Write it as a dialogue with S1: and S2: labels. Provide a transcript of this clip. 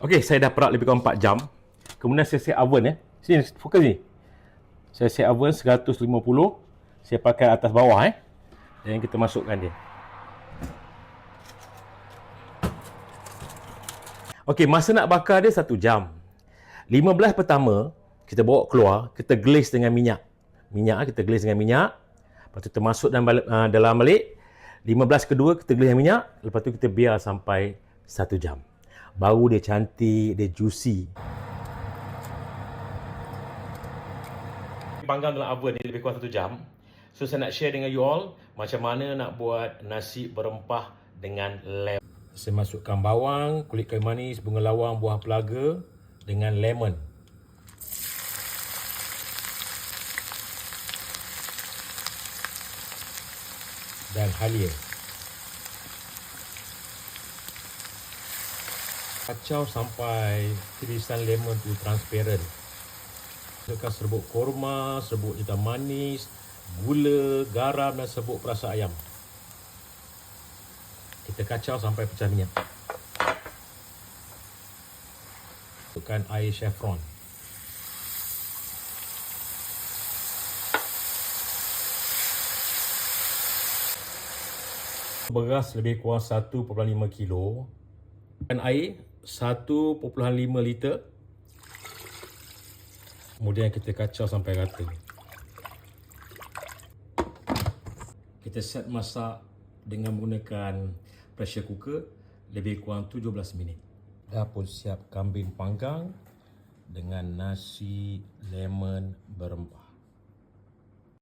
S1: Okey, saya dah perak lebih kurang 4 jam. Kemudian saya set oven ya. Sini, fokus ni. Saya set oven 150. Saya pakai atas bawah Dan kita masukkan dia. Okey, masa nak bakar dia 1 jam. 15 pertama, kita bawa keluar, kita glaze dengan minyak. Kita glaze dengan minyak. Lepas tu kita masuk dalam balik. 15 kedua, kita glaze dengan minyak. Lepas tu kita biar sampai 1 jam. Baru dia cantik, dia juicy. Panggang dalam oven ni lebih kurang 1 jam. So saya nak share dengan you all macam mana nak buat nasi berempah dengan lemon. Saya masukkan bawang, kulit kayu manis, bunga lawang, buah pelaga dengan lemon. Dan halia. Kacau sampai irisan lemon tu transparent. Masukkan serbuk korma, serbuk hitam manis, gula, garam dan serbuk perasa ayam. Kita kacau sampai pecah minyak. Masukkan air saffron. Beras lebih kurang 1.5 kilo. Dan air 1.5 liter. Kemudian kita kacau sampai rata. Kita set masak dengan menggunakan pressure cooker lebih kurang 17 minit. Dah pun siap kambing panggang dengan nasi lemon berempah.